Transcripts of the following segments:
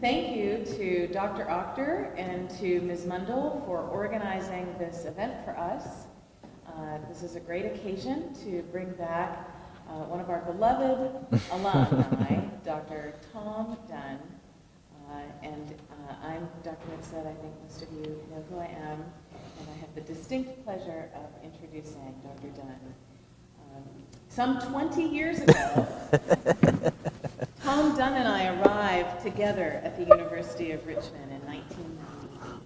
Thank you to Dr. Octor and to Ms. Mundell for organizing this event for us. This is a great occasion to bring back one of our beloved alumni, Dr. Tom Dunn. I'm Dr. Nipset. I think most of you know who I am, and I have the distinct pleasure of introducing Dr. Dunn. Some 20 years ago, Tom Dunn and I arrived together at the University of Richmond in 1998.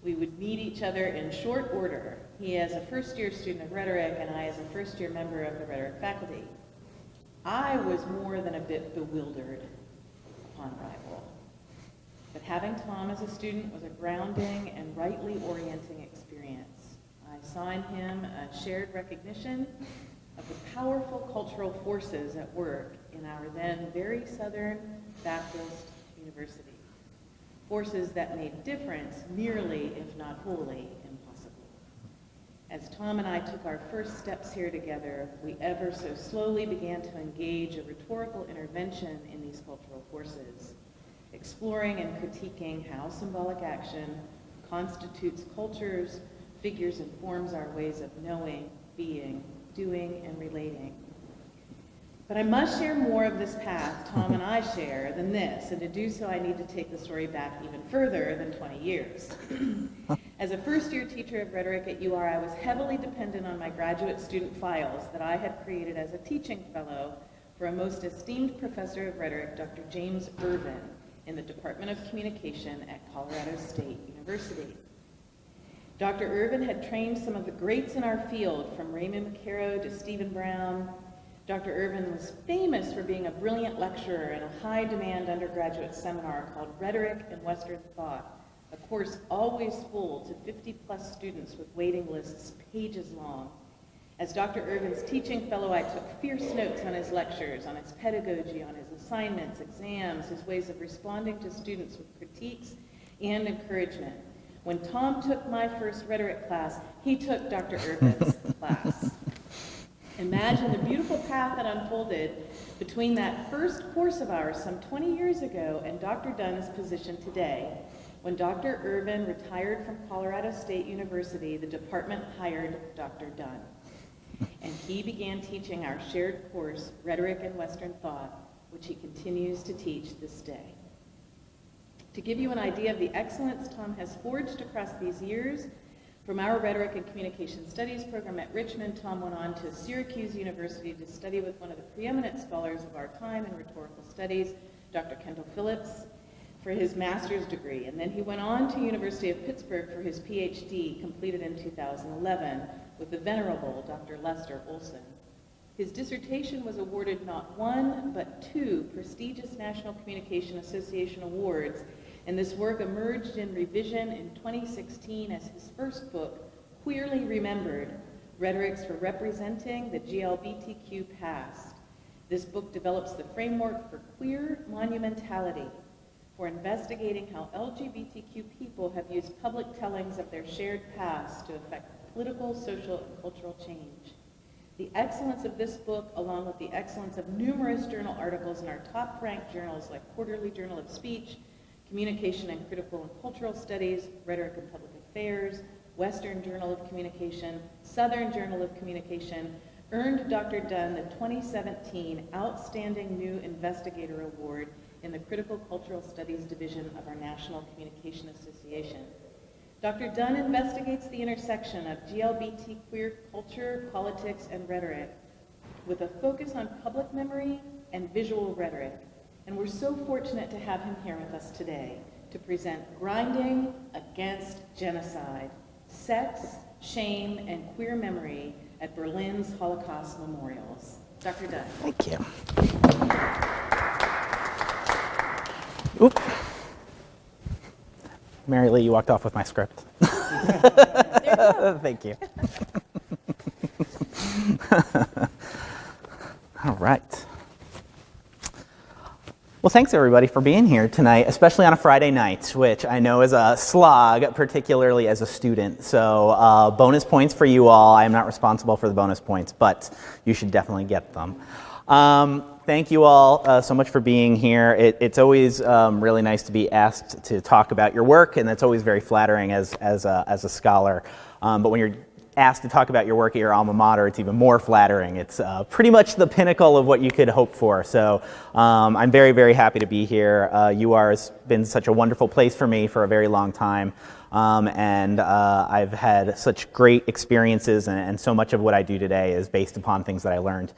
We would meet each other in short order, he as a first-year student of rhetoric and I as a first-year member of the rhetoric faculty. I was more than a bit bewildered upon arrival, but having Tom as a student was a grounding and rightly orienting experience. I saw in him a shared recognition of the powerful cultural forces at work in our then very Southern Baptist University. Forces that made difference nearly, if not wholly, impossible. As Tom and I took our first steps here together, we ever so slowly began to engage a rhetorical intervention in these cultural forces, exploring and critiquing how symbolic action constitutes cultures, figures, and forms our ways of knowing, being, doing, and relating. But I must share more of this path Tom and I share than this, and to do so I need to take the story back even further than 20 years. As a first-year teacher of rhetoric at UR, I was heavily dependent on my graduate student files that I had created as a teaching fellow for a most esteemed professor of rhetoric, Dr. James Irvin, in the Department of Communication at Colorado State University. Dr. Irvin had trained some of the greats in our field, from Raymond McCarrow to Stephen Brown. Dr. Irvin was famous for being a brilliant lecturer in a high-demand undergraduate seminar called Rhetoric and Western Thought, a course always full to 50-plus students with waiting lists pages long. As Dr. Irvin's teaching fellow, I took fierce notes on his lectures, on his pedagogy, on his assignments, exams, his ways of responding to students with critiques and encouragement. When Tom took my first rhetoric class, he took Dr. Irvin's class. Imagine the beautiful path that unfolded between that first course of ours some 20 years ago and Dr. Dunn's position today. When Dr. Irvin retired from Colorado State University, the department hired Dr. Dunn, and he began teaching our shared course, Rhetoric and Western Thought, which he continues to teach this day. To give you an idea of the excellence Tom has forged across these years, from our Rhetoric and Communication Studies program at Richmond, Tom went on to Syracuse University to study with one of the preeminent scholars of our time in rhetorical studies, Dr. Kendall Phillips, for his master's degree. And then he went on to University of Pittsburgh for his PhD, completed in 2011, with the venerable Dr. Lester Olson. His dissertation was awarded not one, but 2 prestigious National Communication Association awards, and this work emerged in revision in 2016 as his first book, Queerly Remembered, Rhetorics for Representing the GLBTQ Past. This book develops the framework for queer monumentality, for investigating how LGBTQ people have used public tellings of their shared past to affect political, social, and cultural change. The excellence of this book, along with the excellence of numerous journal articles in our top-ranked journals like Quarterly Journal of Speech, Communication and Critical and Cultural Studies, Rhetoric and Public Affairs, Western Journal of Communication, Southern Journal of Communication, earned Dr. Dunn the 2017 Outstanding New Investigator Award in the Critical Cultural Studies Division of our National Communication Association. Dr. Dunn investigates the intersection of GLBT queer culture, politics, and rhetoric with a focus on public memory and visual rhetoric. And we're so fortunate to have him here with us today to present Grinding Against Genocide, Sex, Shame, and Queer Memory at Berlin's Holocaust Memorials. Dr. Dunn. Thank you. Oop. Mary Lee, you walked off with my script. Thank you. All right. Well, thanks everybody for being here tonight, especially on a Friday night, which I know is a slog, particularly as a student. So bonus points for you all. I am not responsible for the bonus points, but you should definitely get them. Thank you all so much for being here. It's always really nice to be asked to talk about your work, and that's always very flattering as a scholar. But when you're asked to talk about your work at your alma mater, it's even more flattering. It's pretty much the pinnacle of what you could hope for. So I'm very, very happy to be here. UR has been such a wonderful place for me for a very long time. And I've had such great experiences, and so much of what I do today is based upon things that I learned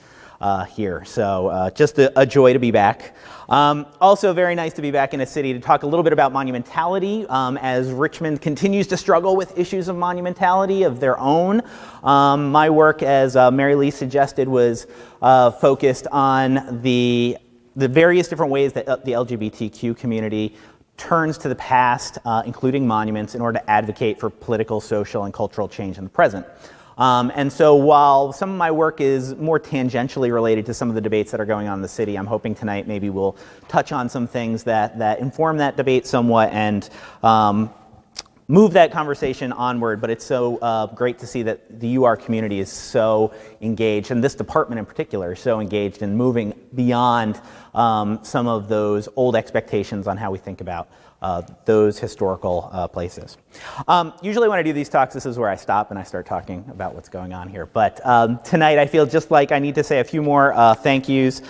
here. So just a joy to be back. Also very nice to be back in a city to talk a little bit about monumentality as Richmond continues to struggle with issues of monumentality of their own. My work, as Mary Lee suggested, was focused on the various different ways that the LGBTQ community turns to the past, including monuments, in order to advocate for political, social, and cultural change in the present. And so while some of my work is more tangentially related to some of the debates that are going on in the city, I'm hoping tonight maybe we'll touch on some things that inform that debate somewhat and move that conversation onward. But it's so great to see that the UR community is so engaged, and this department in particular is so engaged in moving beyond some of those old expectations on how we think about those historical places. Usually when I do these talks, this is where I stop and I start talking about what's going on here. But tonight I feel just like I need to say a few more thank yous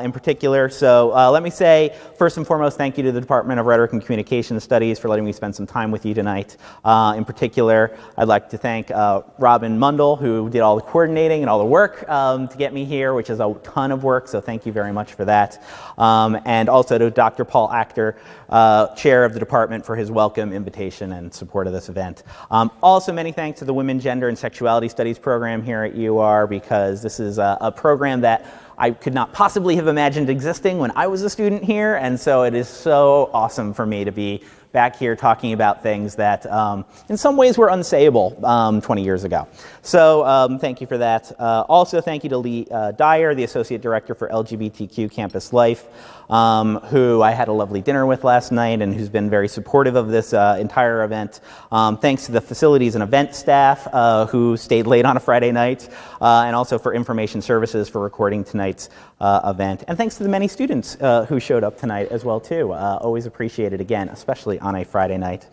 in particular. So let me say, first and foremost, thank you to the Department of Rhetoric and Communication Studies for letting me spend some time with you tonight. In particular, I'd like to thank Robin Mundell, who did all the coordinating and all the work to get me here, which is a ton of work, so thank you very much for that. And also to Dr. Paul Actor, Chair of the department, for his welcome, invitation, and support of this event. Also, many thanks to the Women, Gender, and Sexuality Studies program here at UR, because this is a program that I could not possibly have imagined existing when I was a student here, and so it is so awesome for me to be back here talking about things that in some ways were unsayable 20 years ago. So thank you for that. Also, thank you to Lee Dyer, the Associate Director for LGBTQ Campus Life, who I had a lovely dinner with last night and who's been very supportive of this entire event. Thanks to the facilities and event staff who stayed late on a Friday night, and also for information services for recording tonight's event. And thanks to the many students who showed up tonight as well too. Always appreciated, again, especially on a Friday night.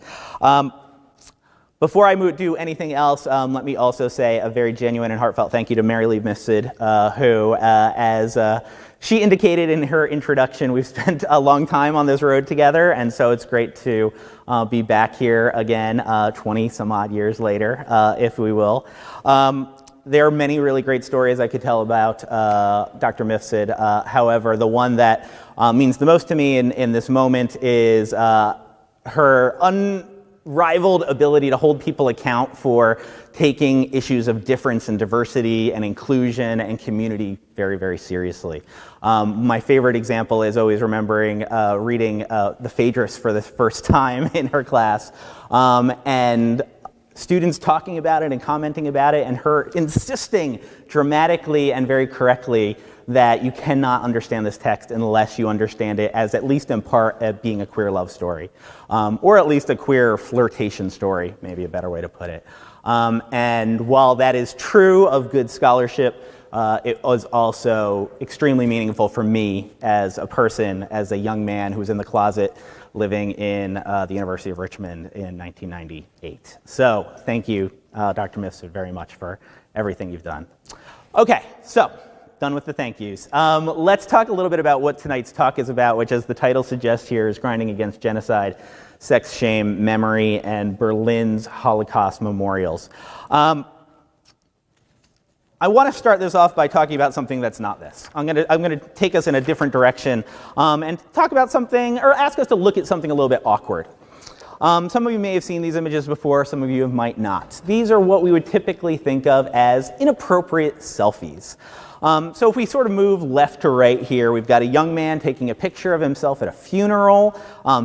Before I do anything else, let me also say a very genuine and heartfelt thank you to Mary Lee Mifsud, who, as she indicated in her introduction, we've spent a long time on this road together, and so it's great to be back here again 20 some odd years later, if we will. There are many really great stories I could tell about Dr. Mifsud. However, the one that means the most to me in this moment is her unrivaled ability to hold people account for taking issues of difference and diversity and inclusion and community very, very seriously. My favorite example is always remembering reading the Phaedrus for the first time in her class, and students talking about it and commenting about it, and her insisting dramatically and very correctly that you cannot understand this text unless you understand it as, at least in part, being a queer love story, or at least a queer flirtation story, maybe a better way to put it. And while that is true of good scholarship, it was also extremely meaningful for me as a person, as a young man who was in the closet living in the University of Richmond in 1998. So thank you, Dr. Mifsud, very much for everything you've done. Okay, so done with the thank yous. Let's talk a little bit about what tonight's talk is about, which, as the title suggests here, is Grinding Against Genocide, Sex, Shame, Memory, and Berlin's Holocaust Memorials. I want to start this off by talking about something that's not this. I'm going to take us in a different direction and talk about something, or ask us to look at something a little bit awkward. Some of you may have seen these images before, some of you might not. These are what we would typically think of as inappropriate selfies. So if we sort of move left to right here, we've got a young man taking a picture of himself at a funeral,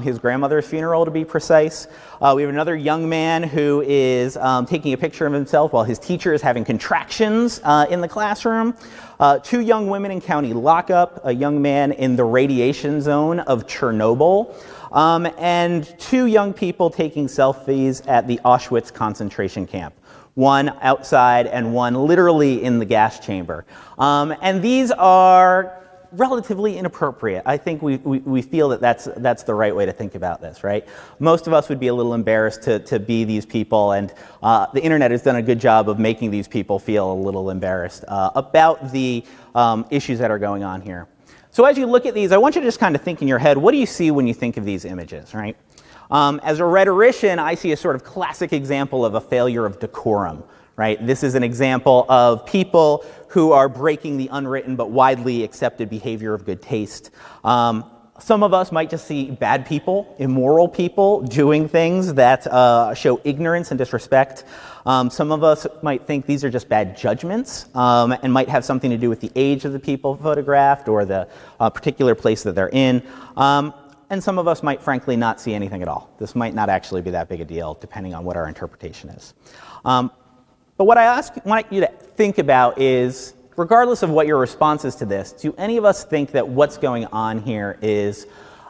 his grandmother's funeral to be precise. We have another young man who is taking a picture of himself while his teacher is having contractions in the classroom. Two young women in county lockup, a young man in the radiation zone of Chernobyl, and two young people taking selfies at the Auschwitz concentration camp. One outside and one literally in the gas chamber. And these are relatively inappropriate. I think we feel that that's the right way to think about this, right? Most of us would be a little embarrassed to be these people, and the internet has done a good job of making these people feel a little embarrassed about the issues that are going on here. So as you look at these, I want you to just kind of think in your head, what do you see when you think of these images, right? As a rhetorician, I see a sort of classic example of a failure of decorum, right? This is an example of people who are breaking the unwritten but widely accepted behavior of good taste. Some of us might just see bad people, immoral people, doing things that show ignorance and disrespect. Some of us might think these are just bad judgments and might have something to do with the age of the people photographed or the particular place that they're in. And some of us might frankly not see anything at all. This might not actually be that big a deal, depending on what our interpretation is. But what I want you to think about is, regardless of what your response is to this, do any of us think that what's going on here is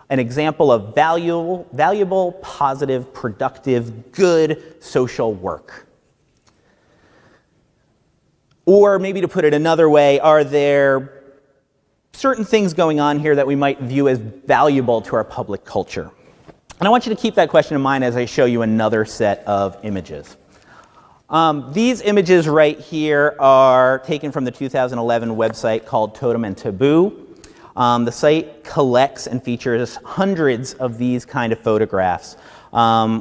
an example of valuable, positive, productive, good social work? Or maybe to put it another way, are there certain things going on here that we might view as valuable to our public culture? And I want you to keep that question in mind as I show you another set of images. These images right here are taken from the 2011 website called Totem and Taboo. The site collects and features hundreds of these kind of photographs,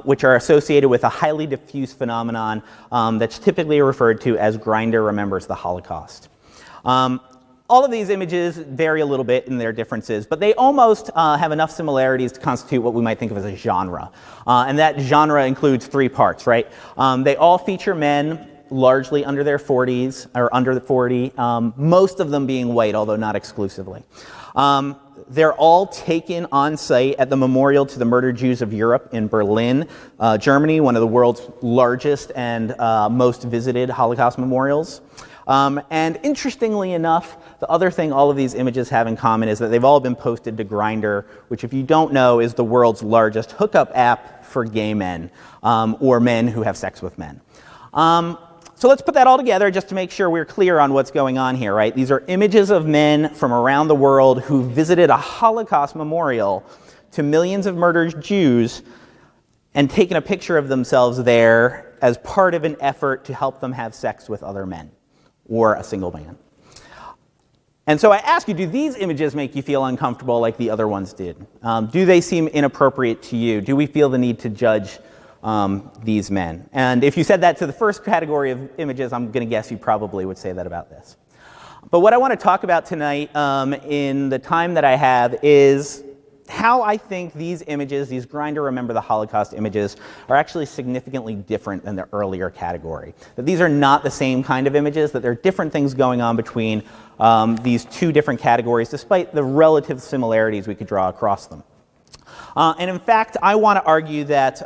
which are associated with a highly diffuse phenomenon that's typically referred to as Grindr Remembers the Holocaust. All of these images vary a little bit in their differences, but they almost have enough similarities to constitute what we might think of as a genre. And that genre includes three parts, right? They all feature men largely under their 40s, or under the 40, most of them being white, although not exclusively. They're all taken on site at the Memorial to the Murdered Jews of Europe in Berlin, Germany, one of the world's largest and most visited Holocaust memorials. And interestingly enough, the other thing all of these images have in common is that they've all been posted to Grindr, which, if you don't know, is the world's largest hookup app for gay men, or men who have sex with men. So let's put that all together just to make sure we're clear on what's going on here, right? These are images of men from around the world who visited a Holocaust memorial to millions of murdered Jews and taken a picture of themselves there as part of an effort to help them have sex with other men or a single man. And so I ask you, do these images make you feel uncomfortable like the other ones did? Do they seem inappropriate to you? Do we feel the need to judge these men? And if you said that to the first category of images, I'm going to guess you probably would say that about this. But what I want to talk about tonight in the time that I have is how I think these images, these Grindr Remember the Holocaust images, are actually significantly different than the earlier category. That these are not the same kind of images, that there are different things going on between these two different categories, despite the relative similarities we could draw across them. And in fact, I want to argue that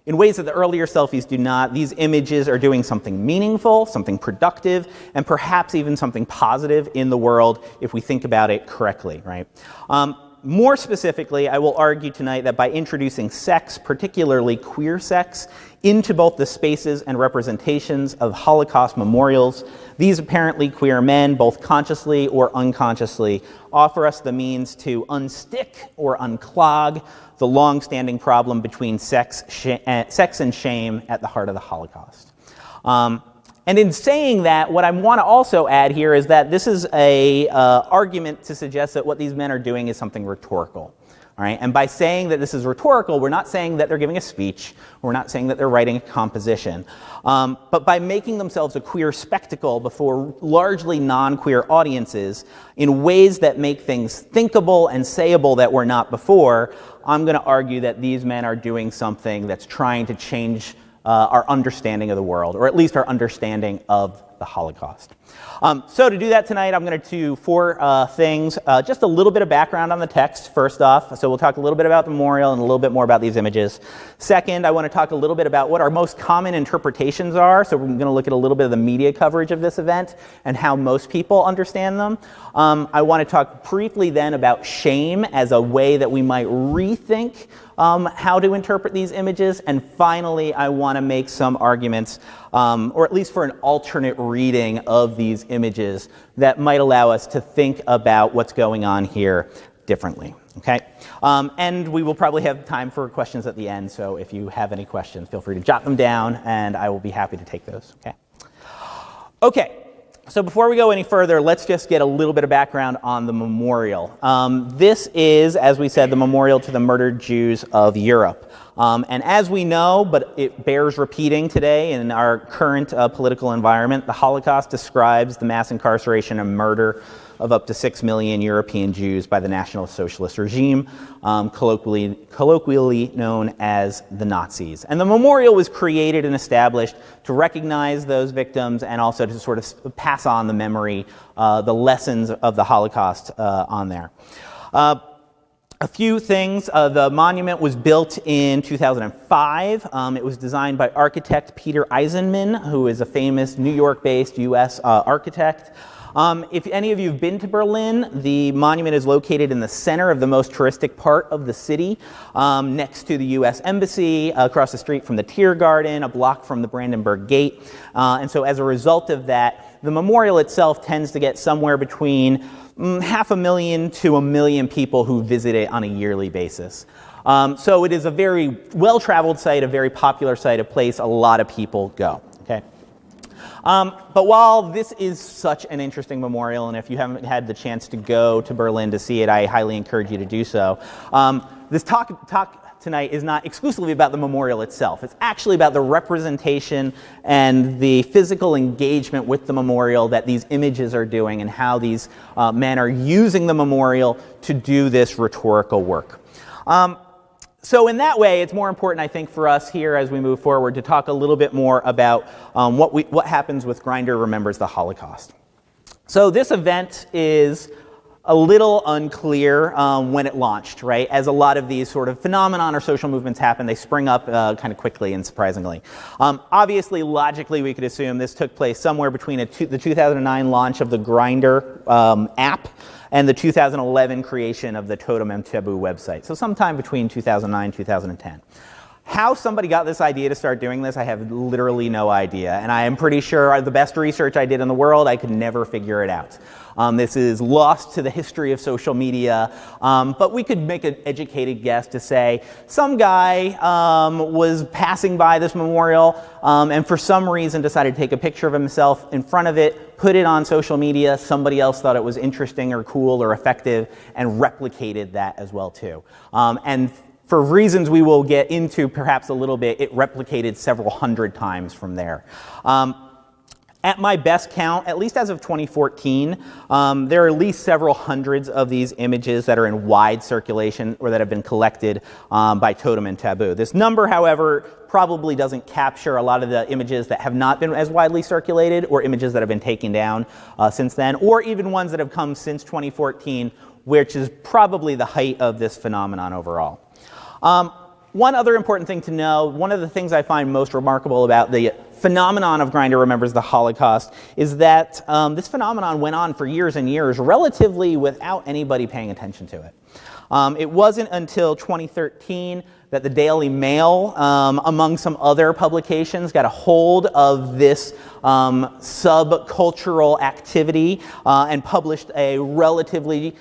in ways that the earlier selfies do not, these images are doing something meaningful, something productive, and perhaps even something positive in the world if we think about it correctly, right? More specifically, I will argue tonight that by introducing sex, particularly queer sex, into both the spaces and representations of Holocaust memorials, these apparently queer men, both consciously or unconsciously, offer us the means to unstick or unclog the long-standing problem between sex and shame at the heart of the Holocaust. And in saying that, what I want to also add here is that this is an argument to suggest that what these men are doing is something rhetorical. All right? And by saying that this is rhetorical, we're not saying that they're giving a speech, we're not saying that they're writing a composition, but by making themselves a queer spectacle before largely non-queer audiences in ways that make things thinkable and sayable that were not before, I'm going to argue that these men are doing something that's trying to change our understanding of the world, or at least our understanding of the Holocaust. So to do that tonight, I'm going to do four things. Just a little bit of background on the text, first off. So we'll talk a little bit about the memorial and a little bit more about these images. Second, I want to talk a little bit about what our most common interpretations are. So we're going to look at a little bit of the media coverage of this event and how most people understand them. I want to talk briefly then about shame as a way that we might rethink how to interpret these images. And finally, I want to make some arguments or at least for an alternate reading of these images that might allow us to think about what's going on here differently. Okay, and we will probably have time for questions at the end, so if you have any questions, feel free to jot them down, and I will be happy to take those. Okay, so before we go any further, let's just get a little bit of background on the memorial. This is, as we said, the memorial to the murdered Jews of Europe. And as we know, but it bears repeating today in our current political environment, the Holocaust describes the mass incarceration and murder of up to 6 million European Jews by the National Socialist regime, colloquially known as the Nazis. And the memorial was created and established to recognize those victims and also to sort of pass on the memory, the lessons of the Holocaust on there. A few things. The monument was built in 2005. It was designed by architect Peter Eisenman, who is a famous New York-based U.S. Architect. If any of you have been to Berlin, the monument is located in the center of the most touristic part of the city, next to the U.S. Embassy, across the street from the Tiergarten, a block from the Brandenburg Gate. And so as a result of that, the memorial itself tends to get somewhere between 500,000 to 1 million people who visit it on a yearly basis. So it is a very well-traveled site, a very popular site, a place a lot of people go. Okay. But while this is such an interesting memorial, and if you haven't had the chance to go to Berlin to see it, I highly encourage you to do so. This talk tonight is not exclusively about the memorial itself. It's actually about the representation and the physical engagement with the memorial that these images are doing and how these men are using the memorial to do this rhetorical work. So in that way, it's more important, I think, for us here as we move forward to talk a little bit more about what happens with Grindr Remembers the Holocaust. So this event is a little unclear when it launched, right? As a lot of these sort of phenomenon or social movements happen, they spring up kind of quickly and surprisingly. Obviously, logically, we could assume this took place somewhere between the 2009 launch of the Grindr app and the 2011 creation of the Totem and Taboo website. So sometime between 2009 and 2010. How somebody got this idea to start doing this, I have literally no idea. And I am pretty sure the best research I did in the world, I could never figure it out. This is lost to the history of social media, but we could make an educated guess to say some guy was passing by this memorial and for some reason decided to take a picture of himself in front of it, put it on social media. Somebody else thought it was interesting or cool or effective and replicated that as well too. And for reasons we will get into perhaps a little bit, it replicated several hundred times from there. At my best count, at least as of 2014, there are at least several hundreds of these images that are in wide circulation or that have been collected by Totem and Taboo. This number, however, probably doesn't capture a lot of the images that have not been as widely circulated or images that have been taken down since then, or even ones that have come since 2014, which is probably the height of this phenomenon overall. One other important thing to know, one of the things I find most remarkable about the phenomenon of Grindr Remembers the Holocaust is that this phenomenon went on for years and years relatively without anybody paying attention to it. It wasn't until 2013 that the Daily Mail, among some other publications, got a hold of this subcultural activity and published a relatively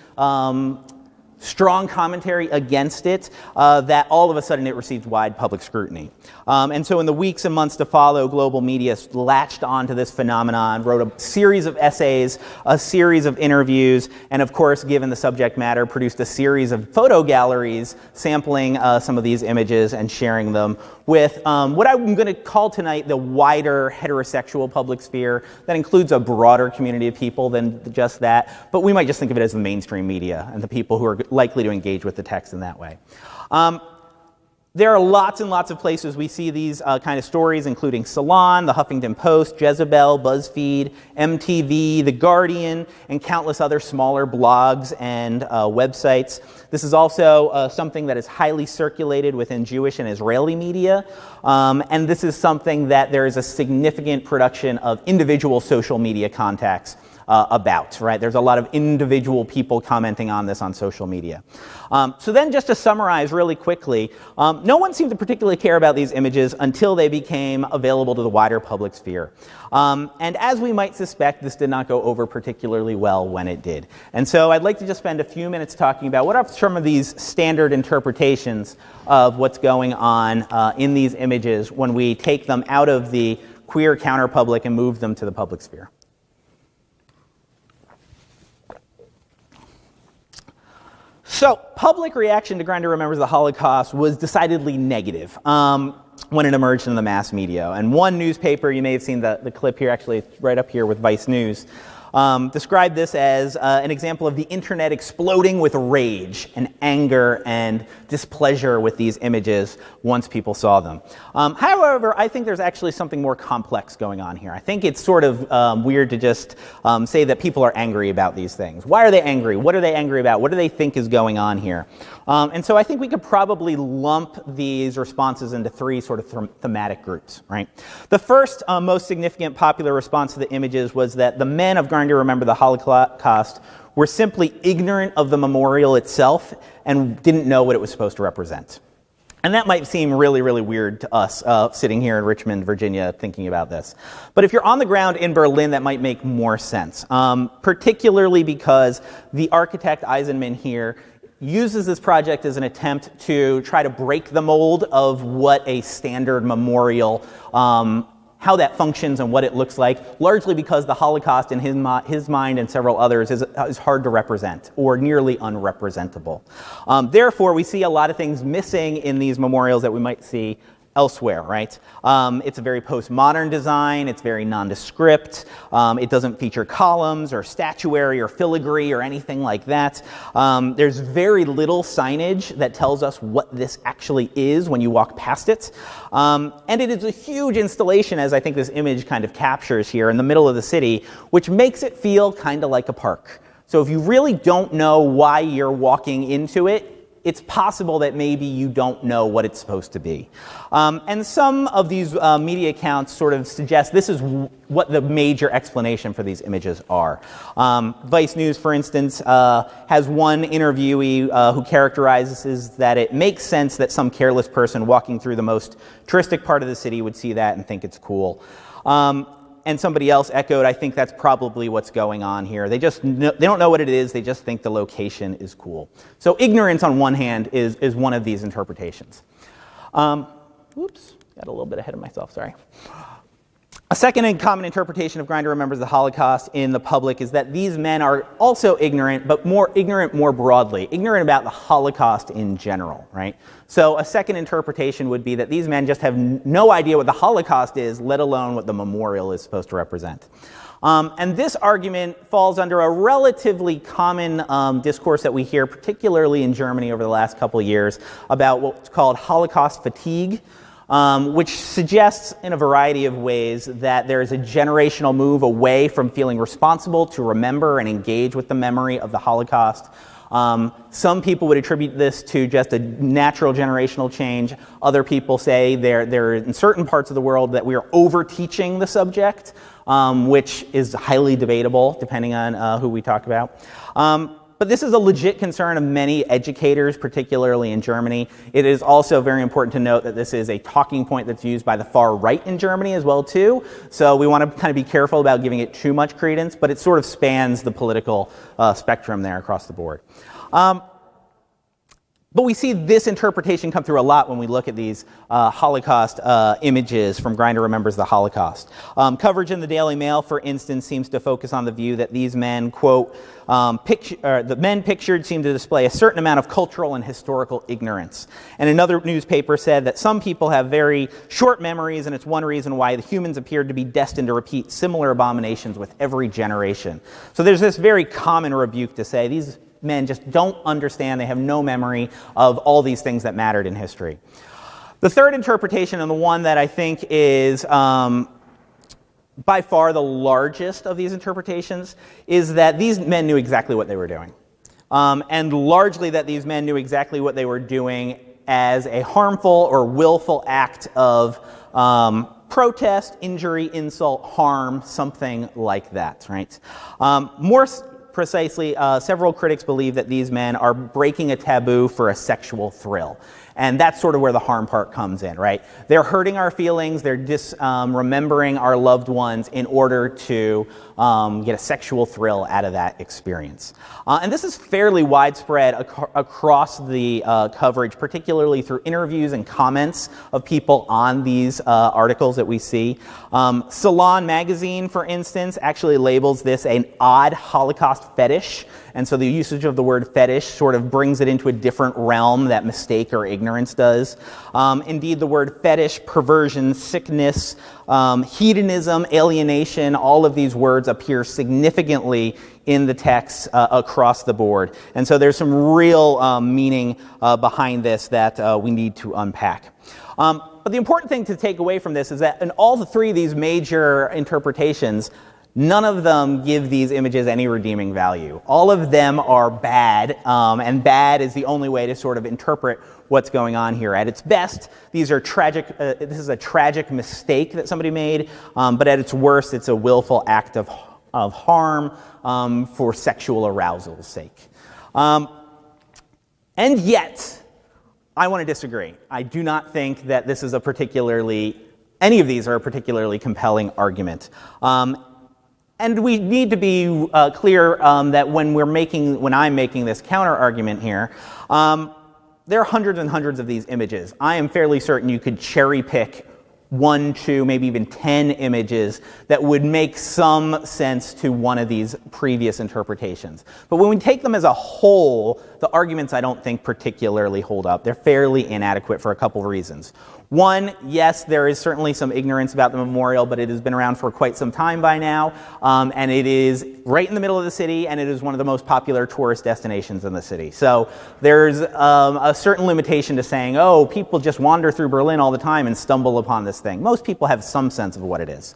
strong commentary against it, that all of a sudden it received wide public scrutiny. And so in the weeks and months to follow, global media latched onto this phenomenon, wrote a series of essays, a series of interviews, and of course, given the subject matter, produced a series of photo galleries sampling some of these images and sharing them with what I'm going to call tonight the wider heterosexual public sphere. That includes a broader community of people than just that, but we might just think of it as the mainstream media and the people who are likely to engage with the text in that way. There are lots and lots of places we see these kind of stories, including Salon, the Huffington Post, Jezebel, BuzzFeed, MTV, The Guardian, and countless other smaller blogs and websites. This is also something that is highly circulated within Jewish and Israeli media, and this is something that there is a significant production of individual social media contacts about, right? There's a lot of individual people commenting on this on social media. So then just to summarize really quickly, no one seemed to particularly care about these images until they became available to the wider public sphere. And as we might suspect, this did not go over particularly well when it did. And so I'd like to just spend a few minutes talking about what are some of these standard interpretations of what's going on in these images when we take them out of the queer counterpublic and move them to the public sphere. So, public reaction to Grindr Remembers the Holocaust was decidedly negative when it emerged in the mass media. And one newspaper, you may have seen the clip here, actually it's right up here with Vice News, described this as an example of the internet exploding with rage and anger and displeasure with these images once people saw them. However, I think there's actually something more complex going on here. I think it's sort of weird to just say that people are angry about these things. Why are they angry? What are they angry about? What do they think is going on here? And so I think we could probably lump these responses into three sort of thematic groups, right? The first most significant popular response to the images was that the men of Grindr Remember the Holocaust were simply ignorant of the memorial itself and didn't know what it was supposed to represent. And that might seem really, really weird to us sitting here in Richmond, Virginia, thinking about this. But if you're on the ground in Berlin, that might make more sense, particularly because the architect Eisenman here uses this project as an attempt to try to break the mold of what a standard memorial, how that functions and what it looks like, largely because the Holocaust in his mind and several others is hard to represent or nearly unrepresentable. Therefore, we see a lot of things missing in these memorials that we might see elsewhere, right? It's a very postmodern design. It's very nondescript. It doesn't feature columns or statuary or filigree or anything like that. There's very little signage that tells us what this actually is when you walk past it. And it is a huge installation, as I think this image kind of captures here in the middle of the city, which makes it feel kind of like a park. So if you really don't know why you're walking into it, it's possible that maybe you don't know what it's supposed to be. And some of these media accounts sort of suggest this is what the major explanation for these images are. Vice News, for instance, has one interviewee who characterizes that it makes sense that some careless person walking through the most touristic part of the city would see that and think it's cool. And somebody else echoed, I think that's probably what's going on here. They don't know what it is, they just think the location is cool. So ignorance on one hand is one of these interpretations. Oops, got a little bit ahead of myself, sorry. A second and common interpretation of Grindr Remembers the Holocaust in the public is that these men are also ignorant, but more ignorant more broadly, ignorant about the Holocaust in general, right? So a second interpretation would be that these men just have no idea what the Holocaust is, let alone what the memorial is supposed to represent. And this argument falls under a relatively common discourse that we hear, particularly in Germany over the last couple of years, about what's called Holocaust fatigue. Which suggests in a variety of ways that there is a generational move away from feeling responsible to remember and engage with the memory of the Holocaust. Some people would attribute this to just a natural generational change. Other people say there in certain parts of the world that we are over-teaching the subject, which is highly debatable depending on who we talk about. But this is a legit concern of many educators, particularly in Germany. It is also very important to note that this is a talking point that's used by the far right in Germany as well, too. So we want to kind of be careful about giving it too much credence, but it sort of spans the political spectrum there across the board. But we see this interpretation come through a lot when we look at these Holocaust images from Grindr Remembers the Holocaust. Coverage in the Daily Mail, for instance, seems to focus on the view that these men, quote, the men pictured seem to display a certain amount of cultural and historical ignorance. And another newspaper said that some people have very short memories, and it's one reason why the humans appeared to be destined to repeat similar abominations with every generation. So there's this very common rebuke to say these men just don't understand, they have no memory of all these things that mattered in history. The third interpretation, and the one that I think is by far the largest of these interpretations, is that these men knew exactly what they were doing. And largely that these men knew exactly what they were doing as a harmful or willful act of protest, injury, insult, harm, something like that, right? More precisely, several critics believe that these men are breaking a taboo for a sexual thrill. And that's sort of where the harm part comes in, right? They're hurting our feelings, they're remembering our loved ones in order to get a sexual thrill out of that experience. And this is fairly widespread across the coverage, particularly through interviews and comments of people on these articles that we see. Salon magazine, for instance, actually labels this an odd Holocaust fetish. And so the usage of the word fetish sort of brings it into a different realm that mistake or ignorance does. Indeed, the word fetish, perversion, sickness, hedonism, alienation, all of these words appear significantly in the text across the board. And so there's some real meaning behind this that we need to unpack. But the important thing to take away from this is that in all the three of these major interpretations, none of them give these images any redeeming value. All of them are bad, and bad is the only way to sort of interpret what's going on here. At its best, these are tragic. This is a tragic mistake that somebody made, but at its worst, it's a willful act of harm for sexual arousal's sake. And yet, I want to disagree. I do not think that this is any of these are a particularly compelling argument. And we need to be clear that when I'm making this counter argument here, there are hundreds and hundreds of these images. I am fairly certain you could cherry pick 1, 2, maybe even 10 images that would make some sense to one of these previous interpretations. But when we take them as a whole, the arguments I don't think particularly hold up. They're fairly inadequate for a couple of reasons. One, yes, there is certainly some ignorance about the memorial, but it has been around for quite some time by now, and it is right in the middle of the city, and it is one of the most popular tourist destinations in the city. So there's a certain limitation to saying, oh, people just wander through Berlin all the time and stumble upon this thing. Most people have some sense of what it is.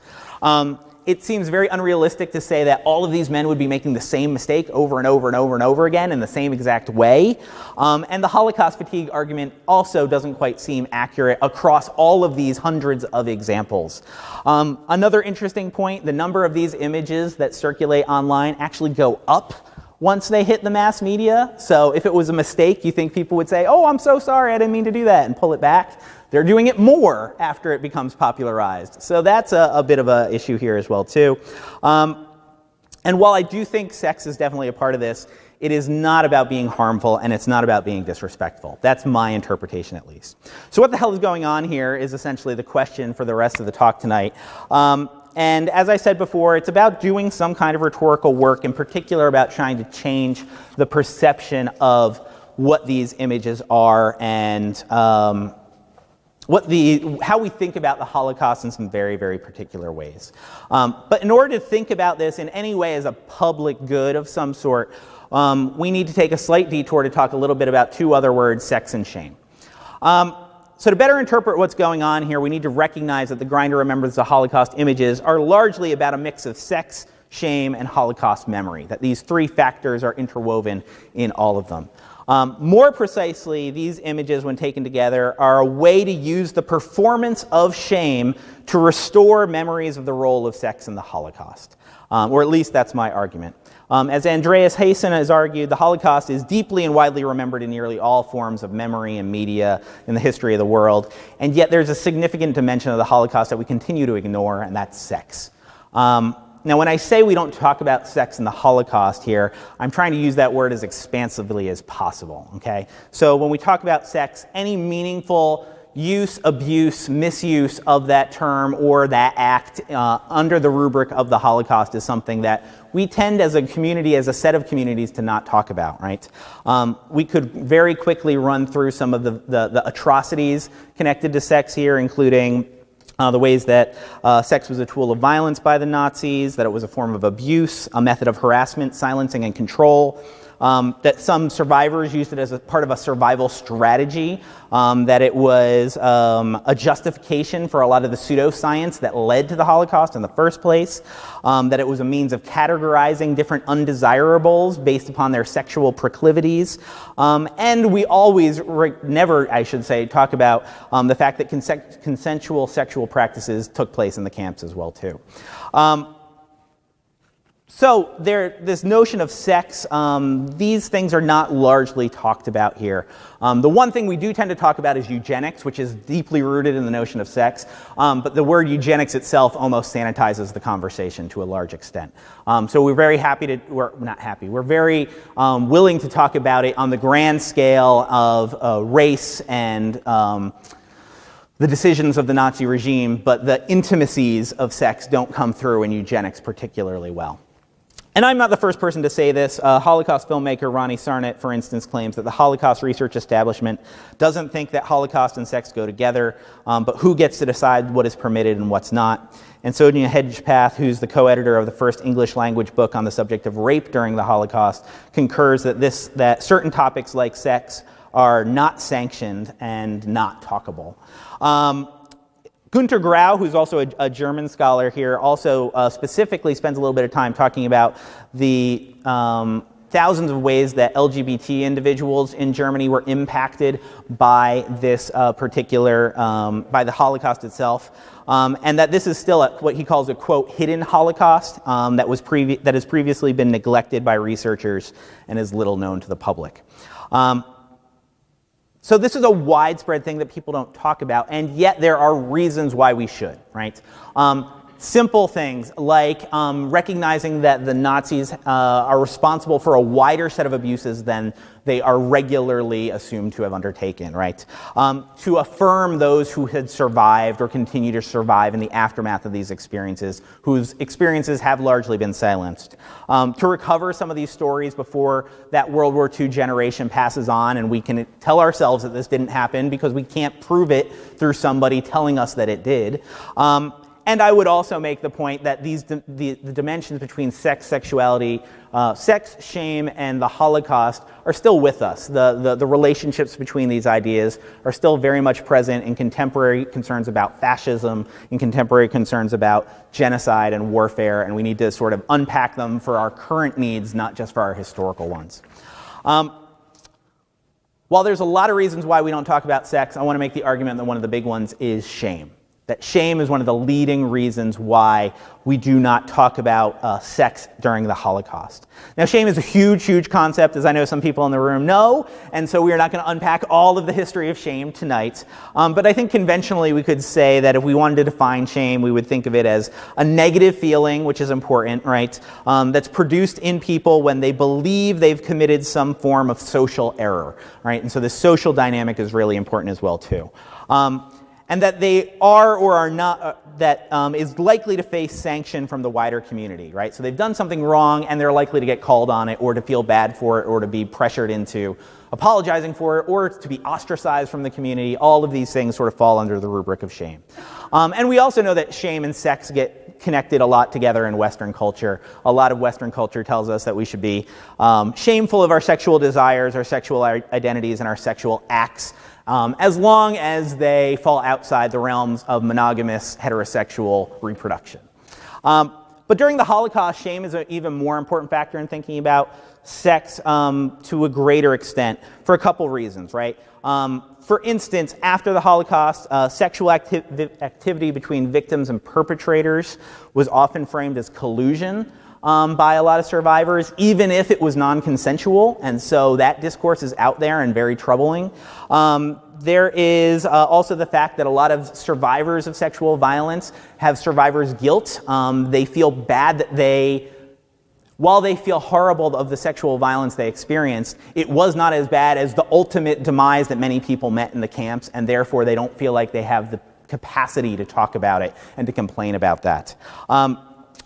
It seems very unrealistic to say that all of these men would be making the same mistake over and over and over and over again in the same exact way. And the Holocaust fatigue argument also doesn't quite seem accurate across all of these hundreds of examples. Another interesting point, the number of these images that circulate online actually go up once they hit the mass media. So if it was a mistake, you think people would say, oh, I'm so sorry, I didn't mean to do that, and pull it back. They're doing it more after it becomes popularized. So that's a bit of an issue here as well, too. And while I do think sex is definitely a part of this, it is not about being harmful, and it's not about being disrespectful. That's my interpretation, at least. So what the hell is going on here is essentially the question for the rest of the talk tonight. And as I said before, it's about doing some kind of rhetorical work, in particular about trying to change the perception of what these images are and how we think about the Holocaust in some very, very particular ways. But in order to think about this in any way as a public good of some sort, we need to take a slight detour to talk a little bit about two other words, sex and shame. So to better interpret what's going on here, we need to recognize that the Grindr Remembers the Holocaust images are largely about a mix of sex, shame, and Holocaust memory, that these three factors are interwoven in all of them. More precisely, these images, when taken together, are a way to use the performance of shame to restore memories of the role of sex in the Holocaust. Or at least that's my argument. As Andreas Haysen has argued, the Holocaust is deeply and widely remembered in nearly all forms of memory and media in the history of the world, and yet there's a significant dimension of the Holocaust that we continue to ignore, and that's sex. Now, when I say we don't talk about sex in the Holocaust here, I'm trying to use that word as expansively as possible, okay? So when we talk about sex, any meaningful use, abuse, misuse of that term or that act under the rubric of the Holocaust is something that we tend as a community, as a set of communities, to not talk about, right? We could very quickly run through some of the atrocities connected to sex here, including the ways that sex was a tool of violence by the Nazis, that it was a form of abuse, a method of harassment, silencing, and control, that some survivors used it as a part of a survival strategy, that it was a justification for a lot of the pseudoscience that led to the Holocaust in the first place, that it was a means of categorizing different undesirables based upon their sexual proclivities, and we always, never, I should say, talk about the fact that consensual sexual practices took place in the camps as well, too. So this notion of sex, these things are not largely talked about here. The one thing we do tend to talk about is eugenics, which is deeply rooted in the notion of sex, but the word eugenics itself almost sanitizes the conversation to a large extent. So we're very happy we're very willing to talk about it on the grand scale of race and the decisions of the Nazi regime, but the intimacies of sex don't come through in eugenics particularly well. And I'm not the first person to say this. Holocaust filmmaker Ronnie Sarnett, for instance, claims that the Holocaust research establishment doesn't think that Holocaust and sex go together, but who gets to decide what is permitted and what's not? And Sonia Hedgepath, who's the co-editor of the first English language book on the subject of rape during the Holocaust, concurs that certain topics like sex are not sanctioned and not talkable. Günter Grau, who's also a German scholar here, also specifically spends a little bit of time talking about the thousands of ways that LGBT individuals in Germany were impacted by this particular, by the Holocaust itself, and that this is still what he calls a, quote, hidden Holocaust that has previously been neglected by researchers and is little known to the public. So this is a widespread thing that people don't talk about, and yet there are reasons why we should, right? Simple things like recognizing that the Nazis are responsible for a wider set of abuses than they are regularly assumed to have undertaken, right? To affirm those who had survived or continue to survive in the aftermath of these experiences, whose experiences have largely been silenced. To recover some of these stories before that World War II generation passes on and we can tell ourselves that this didn't happen because we can't prove it through somebody telling us that it did. And I would also make the point that the dimensions between sex, sexuality, sex, shame, and the Holocaust are still with us. The relationships between these ideas are still very much present in contemporary concerns about fascism, in contemporary concerns about genocide and warfare, and we need to sort of unpack them for our current needs, not just for our historical ones. While there's a lot of reasons why we don't talk about sex, I want to make the argument that one of the big ones is shame. That shame is one of the leading reasons why we do not talk about sex during the Holocaust. Now, shame is a huge, huge concept, as I know some people in the room know, and so we are not going to unpack all of the history of shame tonight. But I think conventionally we could say that if we wanted to define shame, we would think of it as a negative feeling, which is important, right? That's produced in people when they believe they've committed some form of social error, right? And so the social dynamic is really important as well, too. And that they are or are not, is likely to face sanction from the wider community, right? So they've done something wrong and they're likely to get called on it or to feel bad for it or to be pressured into apologizing for it or to be ostracized from the community. All of these things sort of fall under the rubric of shame. And we also know that shame and sex get connected a lot together in Western culture. A lot of Western culture tells us that we should be shameful of our sexual desires, our sexual identities, and our sexual acts, as long as they fall outside the realms of monogamous heterosexual reproduction. But during the Holocaust, shame is an even more important factor in thinking about sex to a greater extent for a couple reasons, right? For instance, after the Holocaust, sexual activity between victims and perpetrators was often framed as collusion by a lot of survivors, even if it was non-consensual, and so that discourse is out there and very troubling. There is also the fact that a lot of survivors of sexual violence have survivor's guilt. They feel bad that while they feel horrible of the sexual violence they experienced, it was not as bad as the ultimate demise that many people met in the camps, and therefore they don't feel like they have the capacity to talk about it and to complain about that.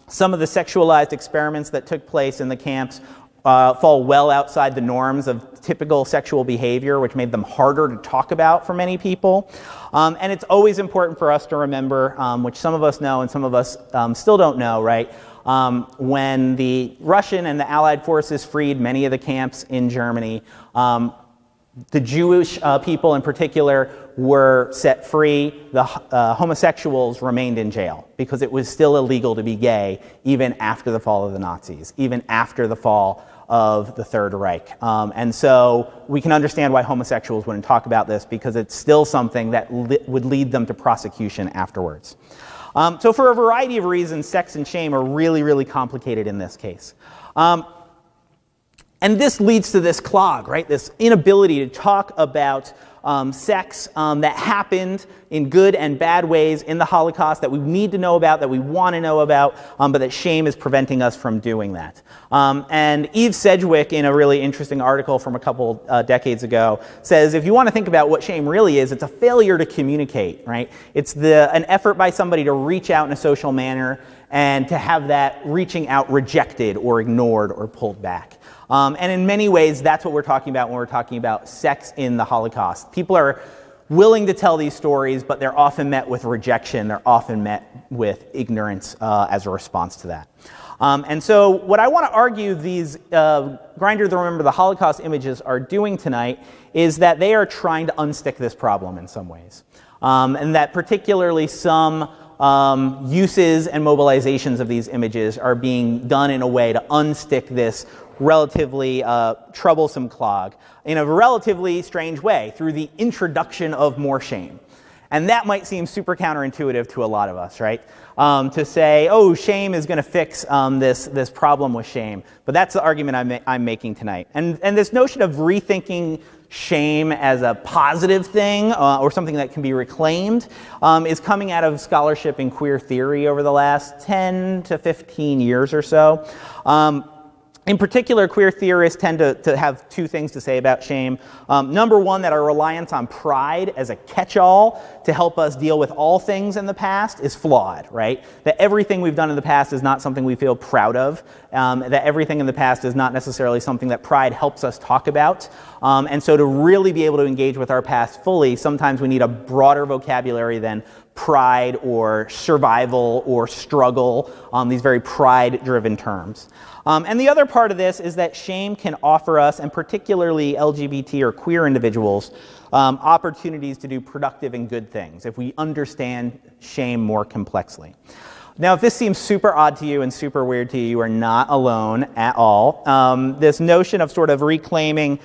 Some of the sexualized experiments that took place in the camps fall well outside the norms of typical sexual behavior, which made them harder to talk about for many people. And it's always important for us to remember, which some of us know and some of us still don't know, right? When the Russian and the Allied forces freed many of the camps in Germany, the Jewish people in particular were set free. The homosexuals remained in jail because it was still illegal to be gay even after the fall of the Nazis, even after the fall of the Third Reich. And so we can understand why homosexuals wouldn't talk about this, because it's still something that would lead them to prosecution afterwards. So for a variety of reasons, sex and shame are really, really complicated in this case. And this leads to this clog, right? This inability to talk about sex that happened in good and bad ways in the Holocaust, that we need to know about, that we want to know about, but that shame is preventing us from doing that. And Eve Sedgwick, in a really interesting article from a couple decades ago, says if you want to think about what shame really is, it's a failure to communicate, right? It's an effort by somebody to reach out in a social manner and to have that reaching out rejected or ignored or pulled back. And in many ways, that's what we're talking about when we're talking about sex in the Holocaust. People are willing to tell these stories, but they're often met with rejection. They're often met with ignorance as a response to that. And so what I want to argue these Grindr Remember the Holocaust images are doing tonight is that they are trying to unstick this problem in some ways. And that particularly some uses and mobilizations of these images are being done in a way to unstick this relatively troublesome clog in a relatively strange way through the introduction of more shame. And that might seem super counterintuitive to a lot of us, right? To say, oh, shame is going to fix this problem with shame. But that's the argument I'm making tonight. And this notion of rethinking shame as a positive thing or something that can be reclaimed is coming out of scholarship in queer theory over the last 10 to 15 years or so. In particular, queer theorists tend to have two things to say about shame. Number one, that our reliance on pride as a catch-all to help us deal with all things in the past is flawed, right? That everything we've done in the past is not something we feel proud of, that everything in the past is not necessarily something that pride helps us talk about. And so to really be able to engage with our past fully, sometimes we need a broader vocabulary than pride or survival or struggle, these very pride-driven terms. And the other part of this is that shame can offer us, and particularly LGBT or queer individuals, opportunities to do productive and good things if we understand shame more complexly. Now, if this seems super odd to you and super weird to you, you are not alone at all. This notion of sort of reclaiming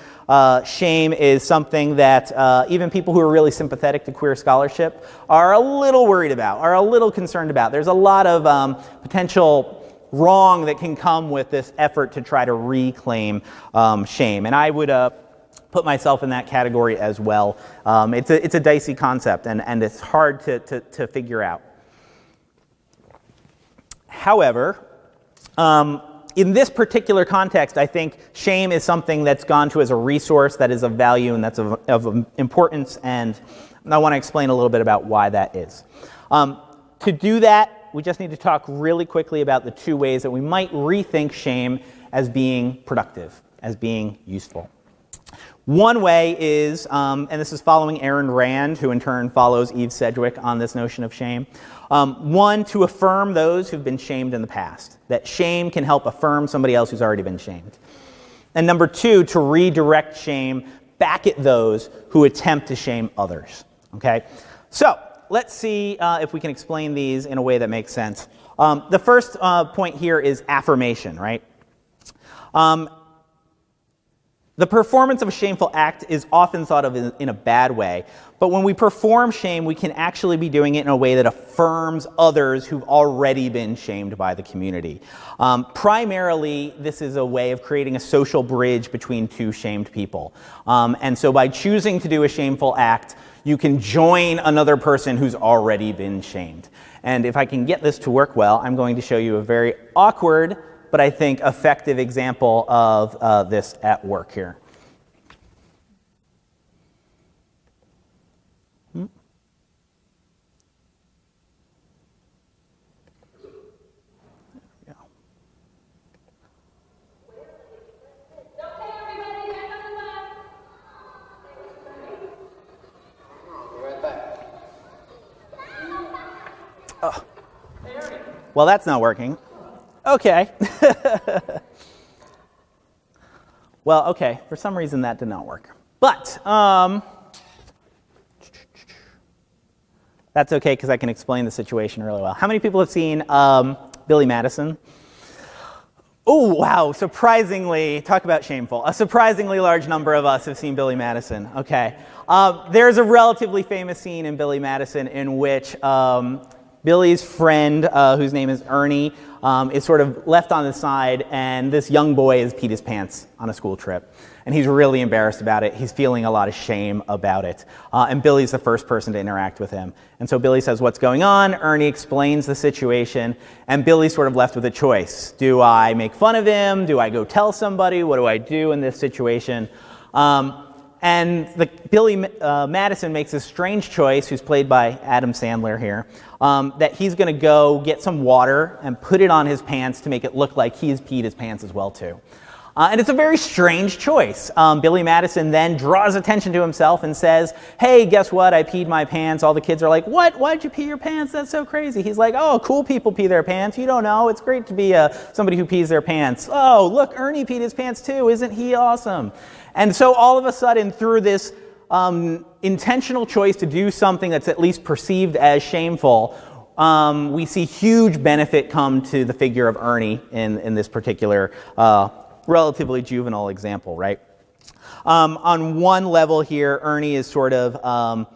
shame is something that even people who are really sympathetic to queer scholarship are a little worried about, are a little concerned about. There's a lot of potential wrong that can come with this effort to try to reclaim shame. And I would put myself in that category as well. It's a dicey concept, and it's hard to figure out. However, in this particular context, I think shame is something that's gone to as a resource that is of value and that's of importance, and I want to explain a little bit about why that is. To do that, we just need to talk really quickly about the two ways that we might rethink shame as being productive, as being useful. One way is, and this is following Aaron Rand, who in turn follows Eve Sedgwick on this notion of shame. One, to affirm those who've been shamed in the past, that shame can help affirm somebody else who's already been shamed. And number two, to redirect shame back at those who attempt to shame others. Okay? So, let's see if we can explain these in a way that makes sense. The first point here is affirmation, right? The performance of a shameful act is often thought of in a bad way, but when we perform shame, we can actually be doing it in a way that affirms others who've already been shamed by the community. Primarily, this is a way of creating a social bridge between two shamed people. And so by choosing to do a shameful act, you can join another person who's already been shamed. And if I can get this to work well, I'm going to show you a very awkward, but I think effective example of this at work here. Well, that's not working. Okay. Well, okay, for some reason that did not work. But that's okay because I can explain the situation really well. How many people have seen Billy Madison? Oh, wow, surprisingly, talk about shameful. A surprisingly large number of us have seen Billy Madison. Okay. There's a relatively famous scene in Billy Madison in which Billy's friend, whose name is Ernie, is sort of left on the side, and this young boy has peed his pants on a school trip. And he's really embarrassed about it. He's feeling a lot of shame about it. And Billy's the first person to interact with him. And so Billy says, "What's going on?" Ernie explains the situation, and Billy's sort of left with a choice. Do I make fun of him? Do I go tell somebody? What do I do in this situation? And Billy Madison makes this strange choice, who's played by Adam Sandler here, that he's going to go get some water and put it on his pants to make it look like he has peed his pants as well, too. And it's a very strange choice. Billy Madison then draws attention to himself and says, "Hey, guess what? I peed my pants." All the kids are like, "What? Why'd you pee your pants? That's so crazy." He's like, "Oh, cool people pee their pants. You don't know. It's great to be somebody who pees their pants. Oh, look, Ernie peed his pants too. Isn't he awesome?" And so all of a sudden, through this intentional choice to do something that's at least perceived as shameful, we see huge benefit come to the figure of Ernie in this particular relatively juvenile example, right? On one level here, Ernie is sort of